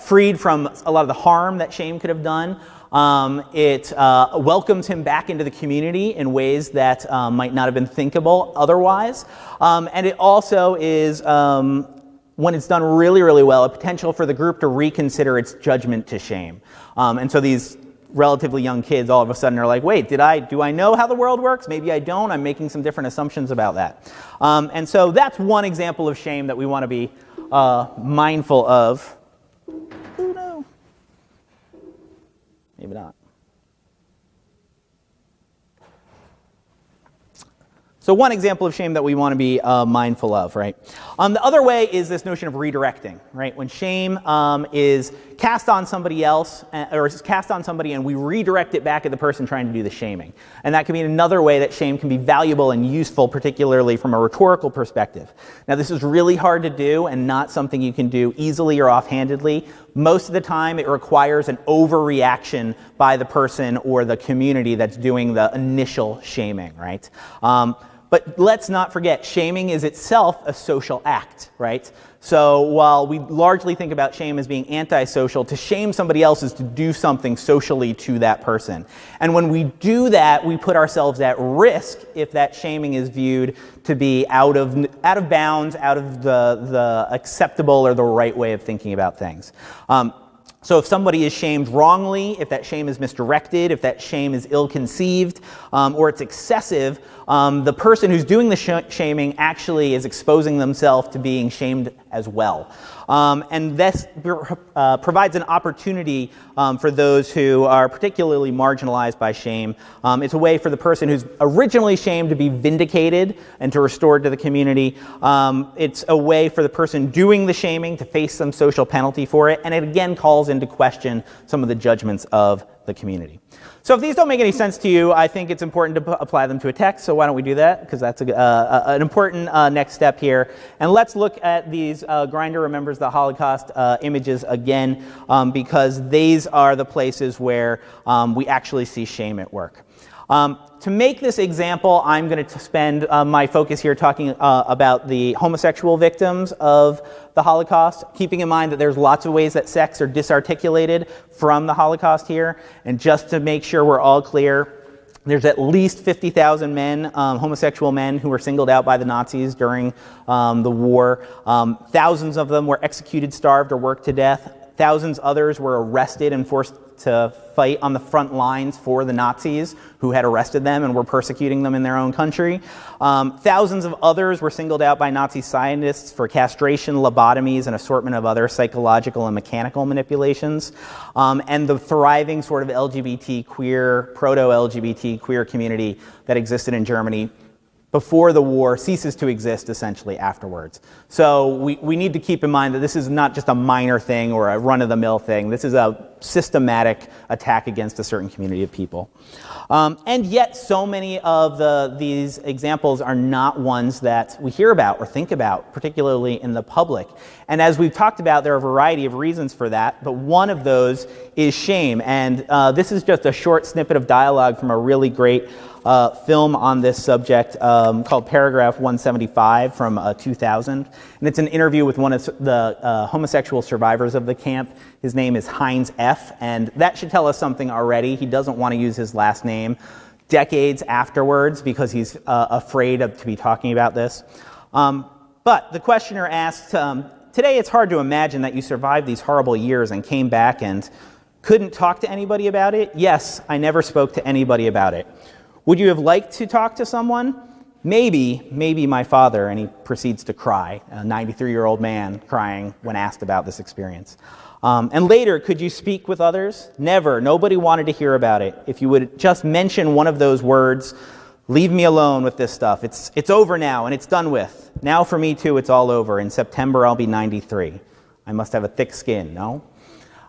freed from a lot of the harm that shame could have done. It welcomes him back into the community in ways that might not have been thinkable otherwise. And it also is, when it's done really, really well, a potential for the group to reconsider its judgment to shame. And so these relatively young kids all of a sudden are like, wait, do I know how the world works? Maybe I don't. I'm making some different assumptions about that. And so that's one example of shame that we want to be mindful of. Oh no. Maybe not. So one example of shame that we want to be mindful of, right? The other way is this notion of redirecting, right? When shame is cast on somebody else, or is cast on somebody and we redirect it back at the person trying to do the shaming. And that can be another way that shame can be valuable and useful, particularly from a rhetorical perspective. Now, this is really hard to do and not something you can do easily or offhandedly. Most of the time, it requires an overreaction by the person or the community that's doing the initial shaming, right? But let's not forget, shaming is itself a social act, right? So while we largely think about shame as being antisocial, to shame somebody else is to do something socially to that person. And when we do that, we put ourselves at risk if that shaming is viewed to be out of bounds, out of the acceptable or the right way of thinking about things. So if somebody is shamed wrongly, if that shame is misdirected, if that shame is ill-conceived, or it's excessive, the person who's doing the shaming actually is exposing themselves to being shamed as well. And this provides an opportunity for those who are particularly marginalized by shame. It's a way for the person who's originally shamed to be vindicated and to restored to the community. It's a way for the person doing the shaming to face some social penalty for it, and it again calls into question some of the judgments of the community. So if these don't make any sense to you, I think it's important to apply them to a text, so why don't we do that? Because that's an important next step here. And let's look at these Grindr Remembers the Holocaust images again, because these are the places where we actually see shame at work. To make this example, I'm going to spend my focus here talking about the homosexual victims of the Holocaust, keeping in mind that there's lots of ways that sex are disarticulated from the Holocaust here. And just to make sure we're all clear, there's at least 50,000 men, homosexual men, who were singled out by the Nazis during the war. Thousands of them were executed, starved, or worked to death. Thousands others were arrested and forced to fight on the front lines for the Nazis who had arrested them and were persecuting them in their own country. Thousands of others were singled out by Nazi scientists for castration, lobotomies, and assortment of other psychological and mechanical manipulations. And the thriving sort of LGBT queer, proto-LGBT queer community that existed in Germany before the war ceases to exist essentially afterwards. So we need to keep in mind that this is not just a minor thing or a run-of-the-mill thing. This is a systematic attack against a certain community of people. And yet so many of these examples are not ones that we hear about or think about, particularly in the public. And as we've talked about, there are a variety of reasons for that, but one of those is shame. And this is just a short snippet of dialogue from a really great film on this subject called Paragraph 175 from 2000. And it's an interview with one of the homosexual survivors of the camp. His name is Heinz F., and that should tell us something already. He doesn't want to use his last name decades afterwards because he's afraid to be talking about this. But the questioner asked, today it's hard to imagine that you survived these horrible years and came back and couldn't talk to anybody about it. Yes, I never spoke to anybody about it. Would you have liked to talk to someone? Maybe my father, and he proceeds to cry, a 93-year-old man crying when asked about this experience. And later, could you speak with others? Never. Nobody wanted to hear about it. If you would just mention one of those words, leave me alone with this stuff. It's over now, and it's done with. Now for me, too, it's all over. In September, I'll be 93. I must have a thick skin, no?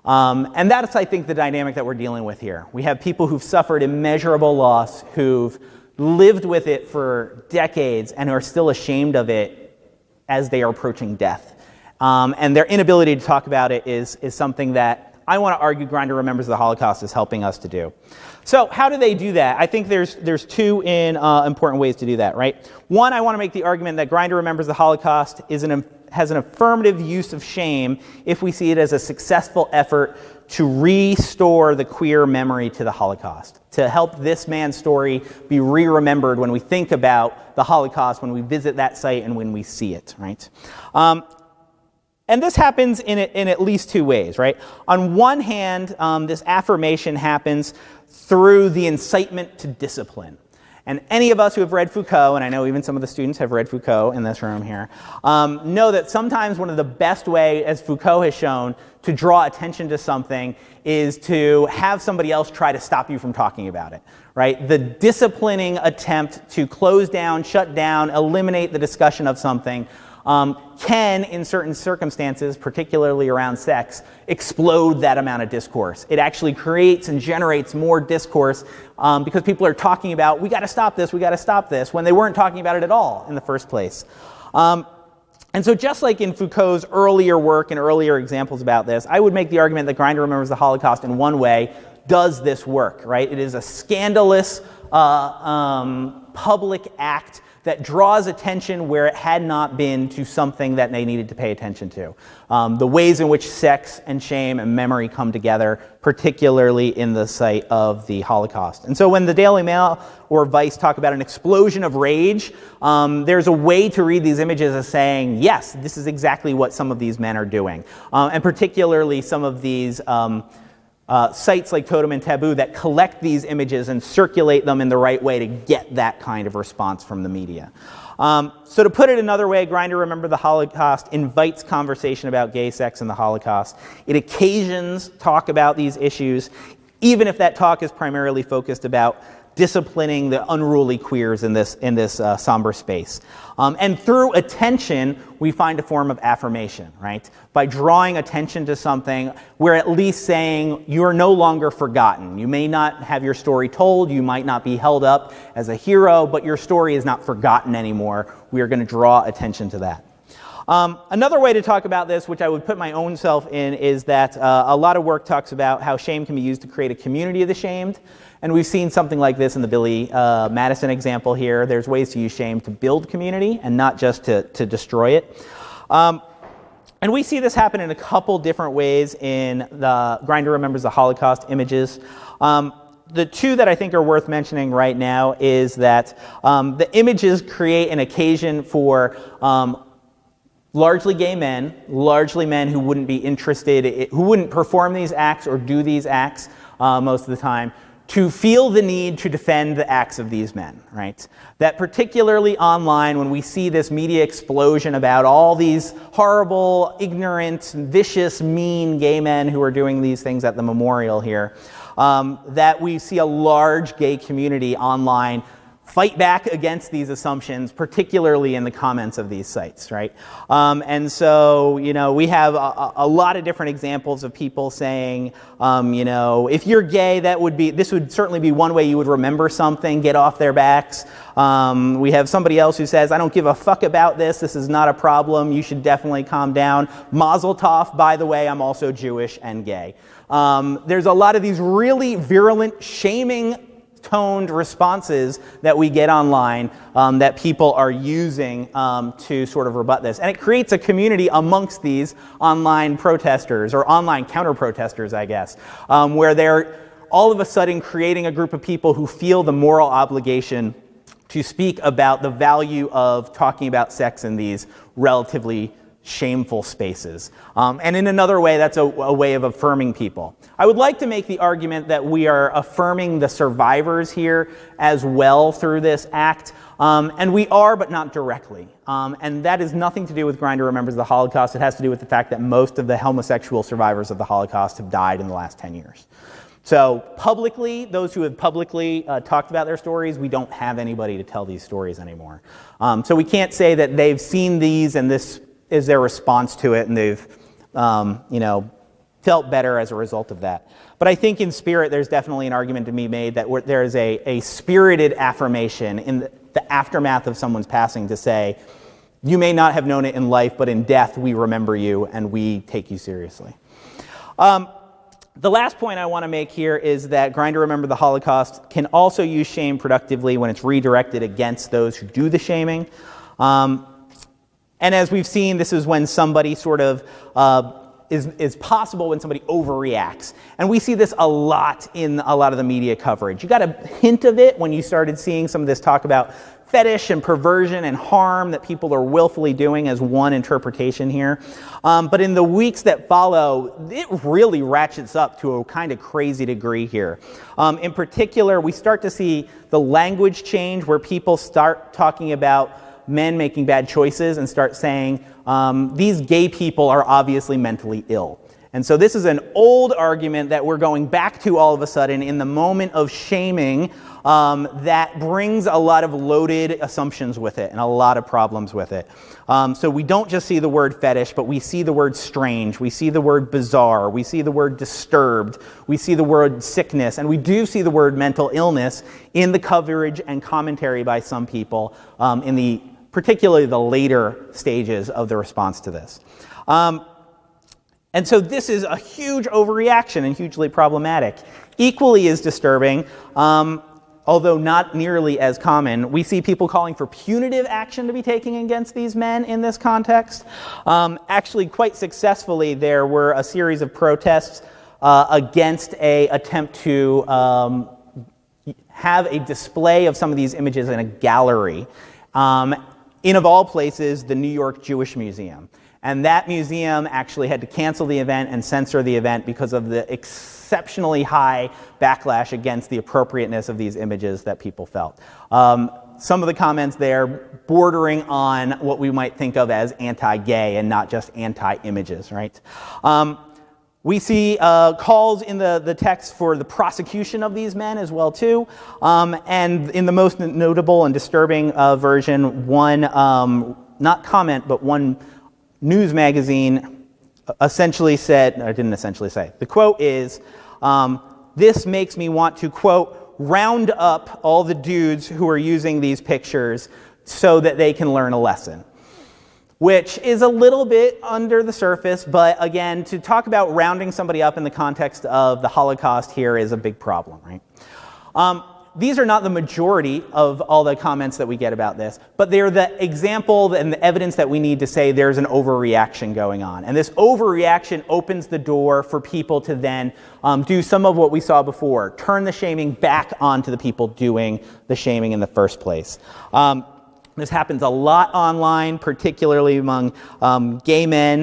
And that's, I think, the dynamic that we're dealing with here. We have people who've suffered immeasurable loss, who've lived with it for decades, and who are still ashamed of it as they are approaching death. And their inability to talk about it is something that I want to argue Grindr Remembers the Holocaust is helping us to do. So how do they do that? I think there's two important ways to do that, right? One, I want to make the argument that Grindr Remembers the Holocaust has an affirmative use of shame if we see it as a successful effort to restore the queer memory to the Holocaust, to help this man's story be re-remembered when we think about the Holocaust, when we visit that site, and when we see it, right? And this happens in at least two ways, right? On one hand, this affirmation happens through the incitement to discipline. And any of us who have read Foucault, and I know even some of the students have read Foucault in this room here, know that sometimes one of the best ways, as Foucault has shown, to draw attention to something is to have somebody else try to stop you from talking about it, right? The disciplining attempt to close down, shut down, eliminate the discussion of something can, in certain circumstances, particularly around sex, explode that amount of discourse. It actually creates and generates more discourse because people are talking about, we got to stop this, when they weren't talking about it at all in the first place. And so just like in Foucault's earlier work and earlier examples about this, I would make the argument that Grindr Remembers the Holocaust in one way does this work, right? It is a scandalous public act that draws attention where it had not been to something that they needed to pay attention to. The ways in which sex and shame and memory come together, particularly in the site of the Holocaust. And so when the Daily Mail or Vice talk about an explosion of rage, there's a way to read these images as saying, yes, this is exactly what some of these men are doing. And particularly some of these sites like Totem and Taboo that collect these images and circulate them in the right way to get that kind of response from the media. So to put it another way, Grindr Remember the Holocaust invites conversation about gay sex and the Holocaust. It occasions talk about these issues, even if that talk is primarily focused about disciplining the unruly queers in this somber space. And through attention, we find a form of affirmation, right? By drawing attention to something, we're at least saying you are no longer forgotten. You may not have your story told, you might not be held up as a hero, but your story is not forgotten anymore. We are going to draw attention to that. Another way to talk about this, which I would put my own self in, is that a lot of work talks about how shame can be used to create a community of the shamed. And we've seen something like this in the Billy Madison example here. There's ways to use shame to build community and not just to destroy it. And we see this happen in a couple different ways in the Grindr Remembers the Holocaust images. The two that I think are worth mentioning right now is that the images create an occasion for largely gay men, largely men who wouldn't be interested, who wouldn't perform these acts or do these acts most of the time, to feel the need to defend the acts of these men, right? That particularly online, when we see this media explosion about all these horrible, ignorant, vicious, mean gay men who are doing these things at the memorial here, that we see a large gay community online fight back against these assumptions, particularly in the comments of these sites, right? And so, we have a lot of different examples of people saying, if you're gay, this would certainly be one way you would remember something, get off their backs. We have somebody else who says, I don't give a fuck about this is not a problem, you should definitely calm down. Mazel tov, by the way, I'm also Jewish and gay. There's a lot of these really virulent, shaming toned responses that we get online that people are using to sort of rebut this. And it creates a community amongst these online protesters, or online counter-protesters, I guess, where they're all of a sudden creating a group of people who feel the moral obligation to speak about the value of talking about sex in these relatively shameful spaces. And in another way, that's a way of affirming people. I would like to make the argument that we are affirming the survivors here as well through this act. And we are, but not directly. And that has nothing to do with Grindr Remembers the Holocaust. It has to do with the fact that most of the homosexual survivors of the Holocaust have died in the last 10 years. So publicly, those who have publicly talked about their stories, we don't have anybody to tell these stories anymore. So we can't say that they've seen these and this is their response to it, and they've, felt better as a result of that. But I think in spirit, there's definitely an argument to be made that there is a spirited affirmation in the aftermath of someone's passing to say, you may not have known it in life, but in death, we remember you and we take you seriously. The last point I want to make here is that Grindr Remember the Holocaust can also use shame productively when it's redirected against those who do the shaming. And as we've seen, this is when somebody sort of is possible when somebody overreacts. And we see this a lot in a lot of the media coverage. You got a hint of it when you started seeing some of this talk about fetish and perversion and harm that people are willfully doing as one interpretation here. But in the weeks that follow, it really ratchets up to a kind of crazy degree here. In particular, we start to see the language change where people start talking about men making bad choices and start saying, these gay people are obviously mentally ill. And so this is an old argument that we're going back to all of a sudden in the moment of shaming that brings a lot of loaded assumptions with it and a lot of problems with it. So we don't just see the word fetish, but we see the word strange, we see the word bizarre, we see the word disturbed, we see the word sickness, and we do see the word mental illness in the coverage and commentary by some people in particularly the later stages of the response to this. And so this is a huge overreaction and hugely problematic. Equally as disturbing, although not nearly as common, we see people calling for punitive action to be taken against these men in this context. Actually, quite successfully, there were a series of protests against an attempt to have a display of some of these images in a gallery. In, of all places, the New York Jewish Museum. And that museum actually had to cancel the event and censor the event because of the exceptionally high backlash against the appropriateness of these images that people felt. Some of the comments there bordering on what we might think of as anti-gay and not just anti-images, right? We see calls in the text for the prosecution of these men as well, too. And in the most notable and disturbing version, one, not comment, but one news magazine essentially said, or didn't essentially say, the quote is, this makes me want to, quote, round up all the dudes who are using these pictures so that they can learn a lesson. Which is a little bit under the surface, but again, to talk about rounding somebody up in the context of the Holocaust here is a big problem, right? These are not the majority of all the comments that we get about this, but they're the example and the evidence that we need to say there's an overreaction going on. And this overreaction opens the door for people to then do some of what we saw before, turn the shaming back onto the people doing the shaming in the first place. This happens a lot online, particularly among gay men,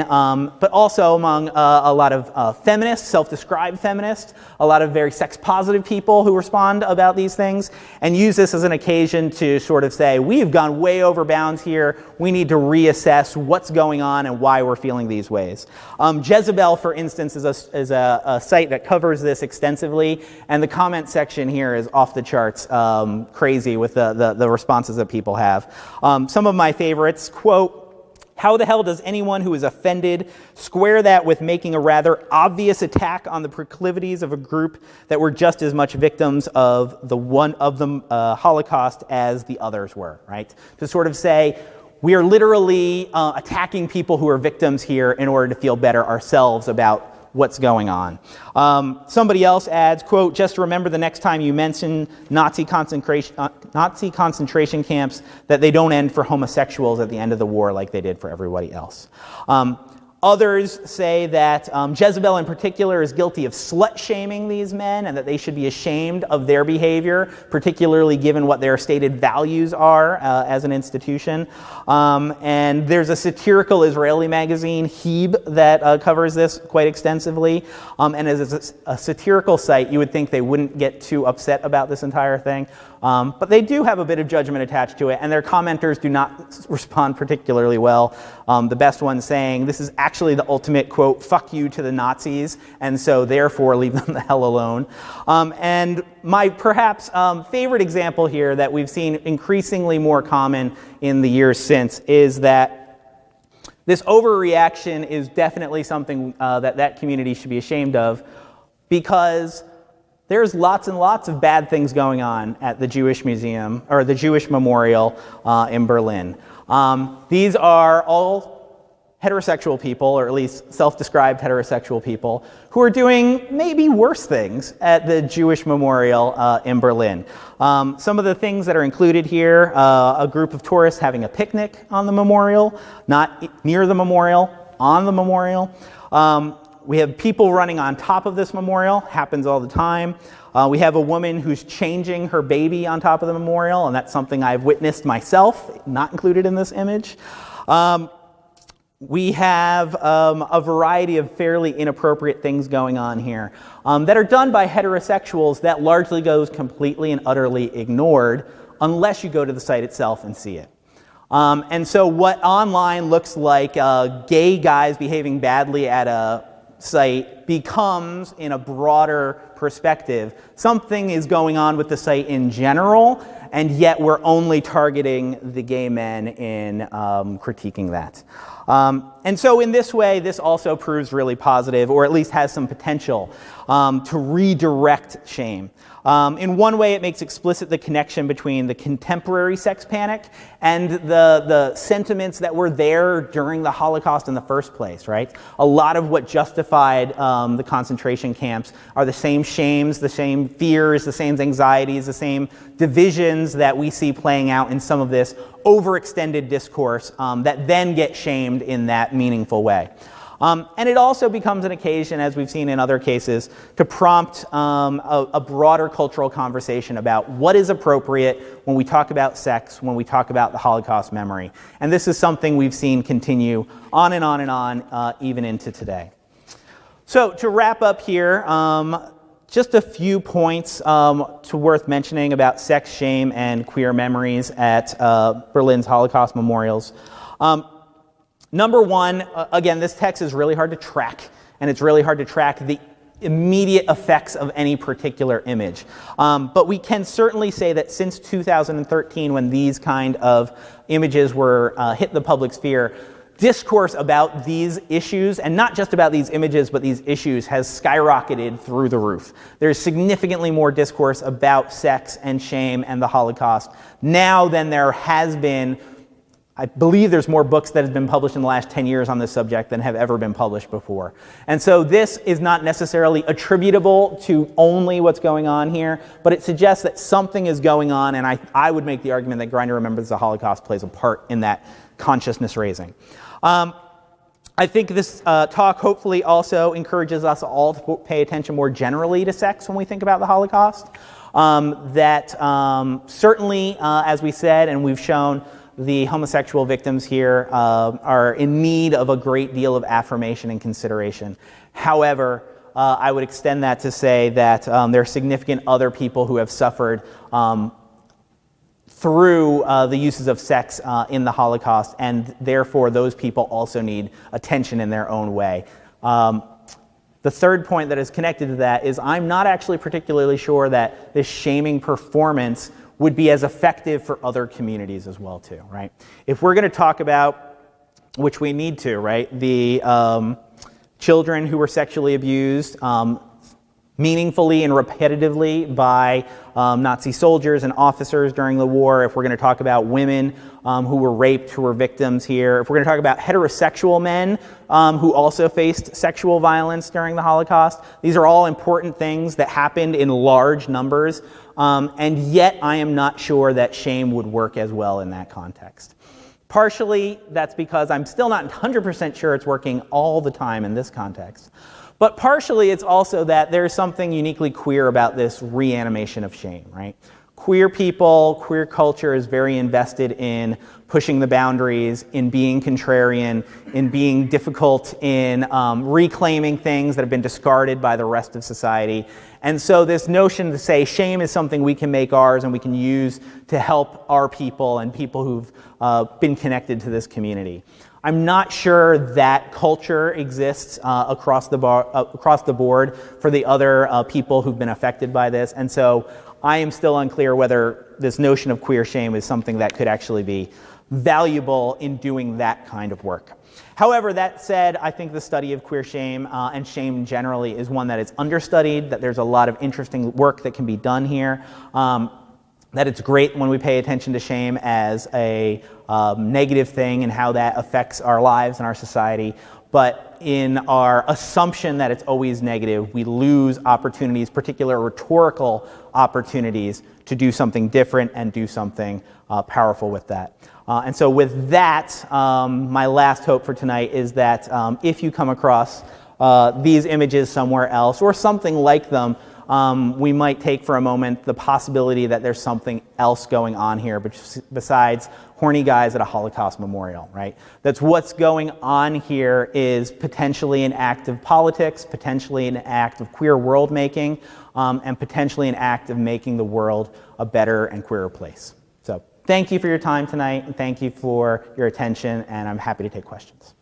but also among a lot of feminists, self-described feminists, a lot of very sex-positive people who respond about these things, and use this as an occasion to sort of say, we've gone way over bounds here, we need to reassess what's going on and why we're feeling these ways. Jezebel, for instance, is a site that covers this extensively, and the comment section here is off the charts crazy with the responses that people have. Some of my favorites, quote, "How the hell does anyone who is offended square that with making a rather obvious attack on the proclivities of a group that were just as much victims of the Holocaust as the others were," right? To sort of say, we are literally attacking people who are victims here in order to feel better ourselves about what's going on. Somebody else adds, quote, "Just remember the next time you mention Nazi concentration camps that they don't end for homosexuals at the end of the war like they did for everybody else." Others say that Jezebel in particular is guilty of slut-shaming these men and that they should be ashamed of their behavior, particularly given what their stated values are as an institution. And there's a satirical Israeli magazine, Heb, that covers this quite extensively. And as a satirical site, you would think they wouldn't get too upset about this entire thing. But they do have a bit of judgment attached to it, and their commenters do not respond particularly well. The best one saying, this is actually the ultimate, quote, "fuck you to the Nazis," and so therefore leave them the hell alone. And my perhaps favorite example here that we've seen increasingly more common in the years since is that this overreaction is definitely something that community should be ashamed of, because there's lots and lots of bad things going on at the Jewish Museum, or the Jewish Memorial in Berlin. These are all heterosexual people, or at least self-described heterosexual people, who are doing maybe worse things at the Jewish Memorial in Berlin. Some of the things that are included here, a group of tourists having a picnic on the memorial, not near the memorial, on the memorial. We have people running on top of this memorial, happens all the time. We have a woman who's changing her baby on top of the memorial, and that's something I've witnessed myself, not included in this image. We have a variety of fairly inappropriate things going on here that are done by heterosexuals that largely goes completely and utterly ignored unless you go to the site itself and see it. And so what online looks like gay guys behaving badly at a site becomes, in a broader perspective, something is going on with the site in general, and yet we're only targeting the gay men in critiquing that. And so in this way, this also proves really positive, or at least has some potential to redirect shame. In one way, it makes explicit the connection between the contemporary sex panic and the sentiments that were there during the Holocaust in the first place, right? A lot of what justified the concentration camps are the same shames, the same fears, the same anxieties, the same divisions that we see playing out in some of this overextended discourse that then get shamed in that meaningful way. And it also becomes an occasion, as we've seen in other cases, to prompt a broader cultural conversation about what is appropriate when we talk about sex, when we talk about the Holocaust memory. And this is something we've seen continue on and on and on, even into today. So to wrap up here, just a few points worth mentioning about sex, shame, and queer memories at Berlin's Holocaust memorials. Number one, again, this text is really hard to track, and it's really hard to track the immediate effects of any particular image. But we can certainly say that since 2013, when these kind of images were hit the public sphere, discourse about these issues, and not just about these images, but these issues, has skyrocketed through the roof. There's significantly more discourse about sex and shame and the Holocaust now than there has been. I believe there's more books that have been published in the last 10 years on this subject than have ever been published before. And so this is not necessarily attributable to only what's going on here, but it suggests that something is going on, and I would make the argument that Grindr Remembers the Holocaust plays a part in that consciousness raising. I think this talk hopefully also encourages us all to pay attention more generally to sex when we think about the Holocaust. Certainly, as we said and we've shown, the homosexual victims here are in need of a great deal of affirmation and consideration. However, I would extend that to say that there are significant other people who have suffered through the uses of sex in the Holocaust, and therefore those people also need attention in their own way. The third point that is connected to that is I'm not actually particularly sure that this shaming performance would be as effective for other communities as well too, right? If we're going to talk about, which we need to, right, the children who were sexually abused meaningfully and repetitively by Nazi soldiers and officers during the war, if we're going to talk about women who were raped, who were victims here, if we're going to talk about heterosexual men who also faced sexual violence during the Holocaust, these are all important things that happened in large numbers, and yet I am not sure that shame would work as well in that context. Partially, that's because I'm still not 100% sure it's working all the time in this context. But partially, it's also that there's something uniquely queer about this reanimation of shame, right? Queer people, queer culture is very invested in pushing the boundaries, in being contrarian, in being difficult, in reclaiming things that have been discarded by the rest of society. And so this notion to say shame is something we can make ours and we can use to help our people and people who've been connected to this community. I'm not sure that culture exists across the board for the other people who've been affected by this, and so I am still unclear whether this notion of queer shame is something that could actually be valuable in doing that kind of work. However, that said, I think the study of queer shame and shame generally is one that is understudied, that there's a lot of interesting work that can be done here. That it's great when we pay attention to shame as a negative thing and how that affects our lives and our society. But in our assumption that it's always negative, we lose opportunities, particular rhetorical opportunities, to do something different and do something powerful with that. And so with that, my last hope for tonight is that if you come across these images somewhere else or something like them, we might take for a moment the possibility that there's something else going on here besides horny guys at a Holocaust memorial, right? That's what's going on here is potentially an act of politics, potentially an act of queer world making, and potentially an act of making the world a better and queerer place. So thank you for your time tonight, and thank you for your attention, and I'm happy to take questions.